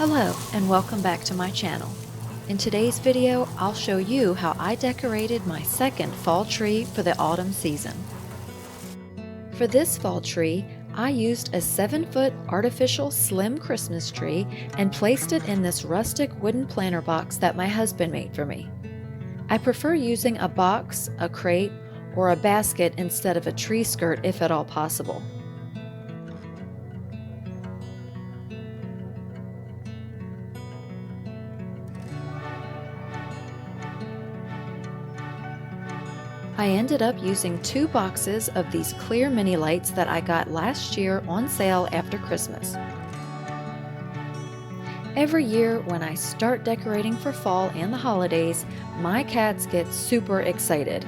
Hello and welcome back to my channel. In today's video, I'll show you how I decorated my second fall tree for the autumn season. For this fall tree, I used a 7-foot artificial slim Christmas tree and placed it in this rustic wooden planter box that my husband made for me. I prefer using a box, a crate, or a basket instead of a tree skirt if at all possible. I ended up using 2 boxes of these clear mini lights that I got last year on sale after Christmas. Every year when I start decorating for fall and the holidays, my cats get super excited.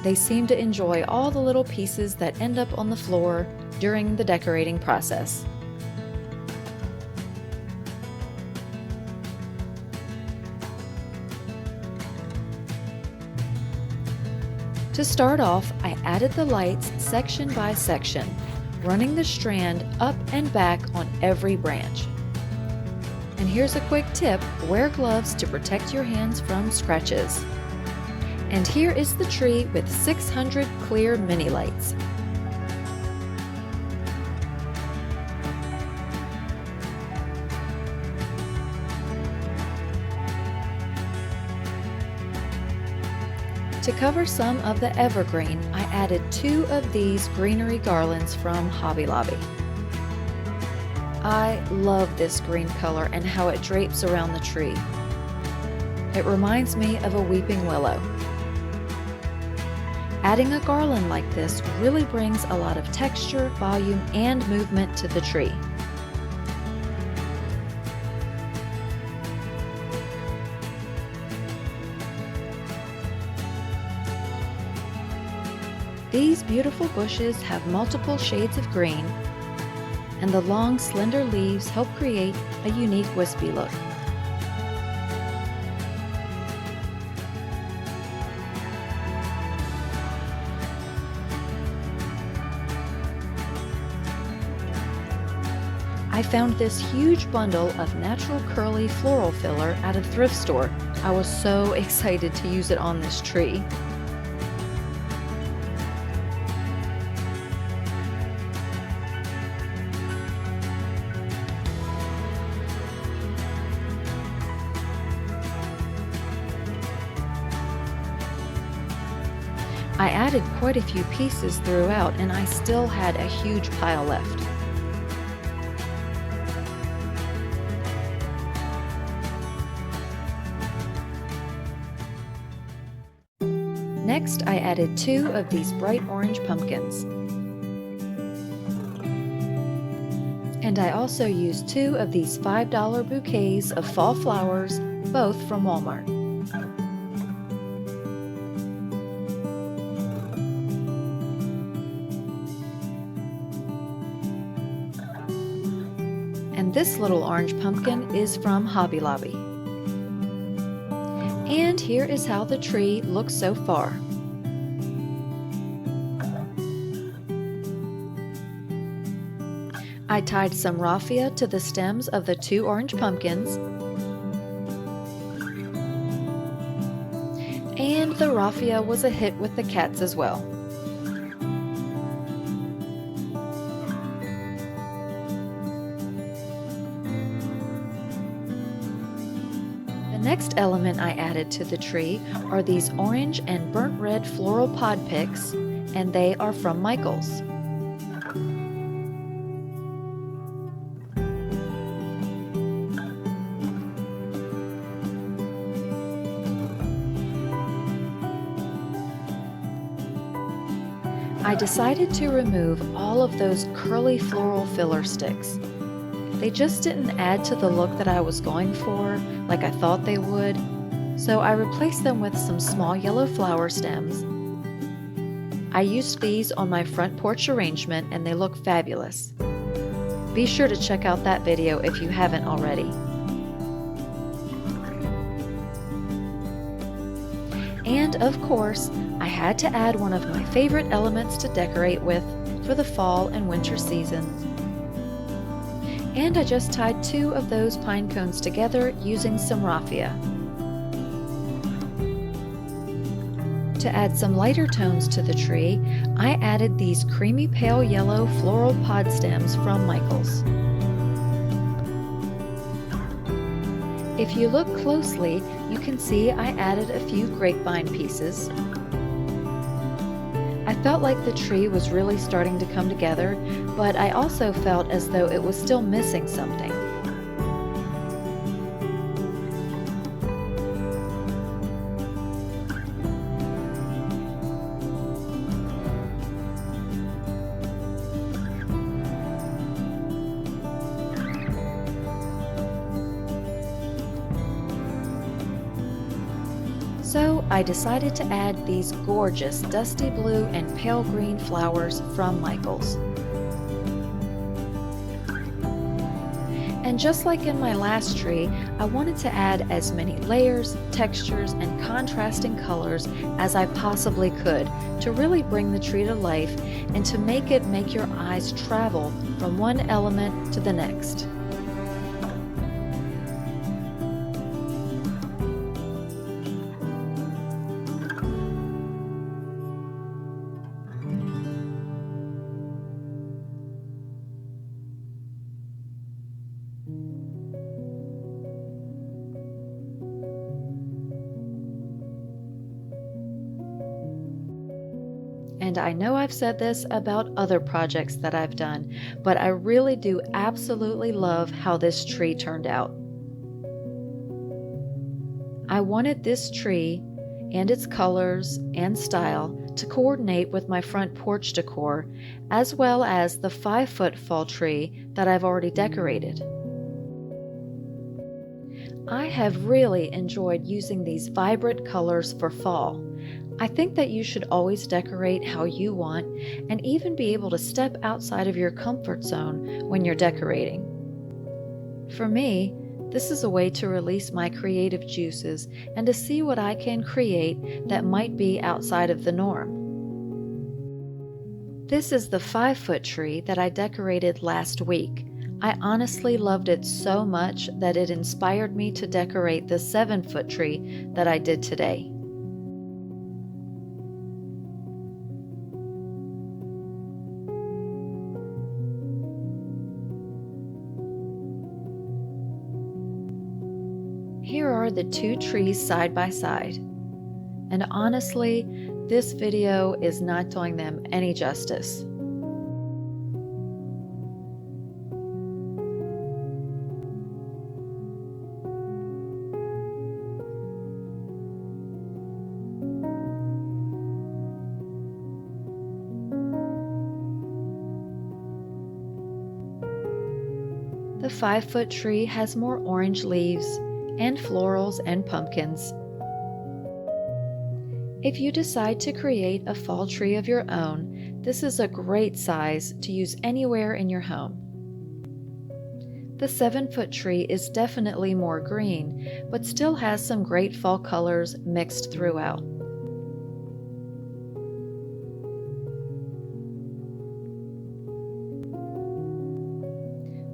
They seem to enjoy all the little pieces that end up on the floor during the decorating process. To start off, I added the lights section by section, running the strand up and back on every branch. And here's a quick tip: wear gloves to protect your hands from scratches. And here is the tree with 600 clear mini lights. To cover some of the evergreen, I added 2 of these greenery garlands from Hobby Lobby. I love this green color and how it drapes around the tree. It reminds me of a weeping willow. Adding a garland like this really brings a lot of texture, volume, and movement to the tree. These beautiful bushes have multiple shades of green, and the long, slender leaves help create a unique wispy look. I found this huge bundle of natural curly floral filler at a thrift store. I was so excited to use it on this tree. I added quite a few pieces throughout, and I still had a huge pile left. Next, I added 2 of these bright orange pumpkins. And I also used 2 of these $5 bouquets of fall flowers, both from Walmart. And this little orange pumpkin is from Hobby Lobby. And here is how the tree looks so far. I tied some raffia to the stems of the 2 orange pumpkins, and the raffia was a hit with the cats as well. The next element I added to the tree are these orange and burnt red floral pod picks, and they are from Michael's. I decided to remove all of those curly floral filler sticks. They just didn't add to the look that I was going for, like I thought they would, so I replaced them with some small yellow flower stems. I used these on my front porch arrangement and they look fabulous. Be sure to check out that video if you haven't already. And of course, I had to add one of my favorite elements to decorate with for the fall and winter seasons. And I just tied 2 of those pine cones together using some raffia. To add some lighter tones to the tree, I added these creamy pale yellow floral pod stems from Michael's. If you look closely, you can see I added a few grapevine pieces. I felt like the tree was really starting to come together, but I also felt as though it was still missing something. So I decided to add these gorgeous dusty blue and pale green flowers from Michael's. And just like in my last tree, I wanted to add as many layers, textures, and contrasting colors as I possibly could to really bring the tree to life and to make it make your eyes travel from one element to the next. And I know I've said this about other projects that I've done, but I really do absolutely love how this tree turned out. I wanted this tree and its colors and style to coordinate with my front porch decor, as well as the 5-foot fall tree that I've already decorated. I have really enjoyed using these vibrant colors for fall. I think that you should always decorate how you want and even be able to step outside of your comfort zone when you're decorating. For me, this is a way to release my creative juices and to see what I can create that might be outside of the norm. This is the 5-foot tree that I decorated last week. I honestly loved it so much that it inspired me to decorate the 7-foot tree that I did today. Here are the 2 trees side by side, and honestly, this video is not doing them any justice. The 5-foot tree has more orange leaves and florals and pumpkins. If you decide to create a fall tree of your own, this is a great size to use anywhere in your home. The 7-foot tree is definitely more green, but still has some great fall colors mixed throughout.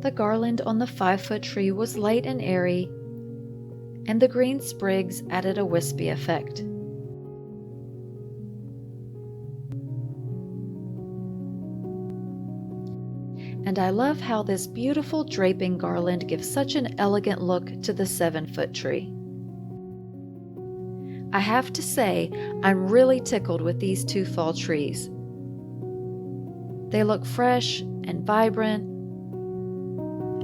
The garland on the 5-foot tree was light and airy, and the green sprigs added a wispy effect. And I love how this beautiful draping garland gives such an elegant look to the 7-foot tree. I have to say, I'm really tickled with these 2 fall trees. They look fresh and vibrant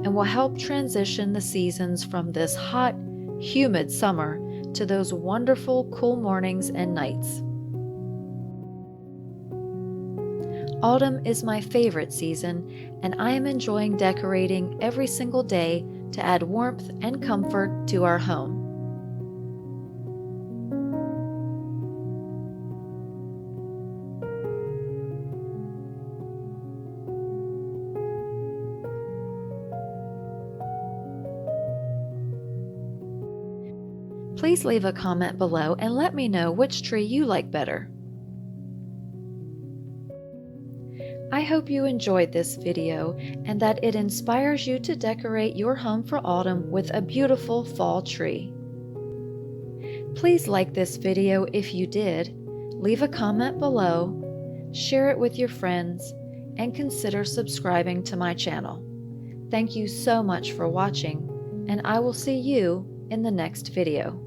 and will help transition the seasons from this hot, humid summer to those wonderful cool mornings and nights. Autumn is my favorite season, and I am enjoying decorating every single day to add warmth and comfort to our home. Please leave a comment below and let me know which tree you like better. I hope you enjoyed this video and that it inspires you to decorate your home for autumn with a beautiful fall tree. Please like this video if you did, leave a comment below, share it with your friends, and consider subscribing to my channel. Thank you so much for watching, and I will see you in the next video.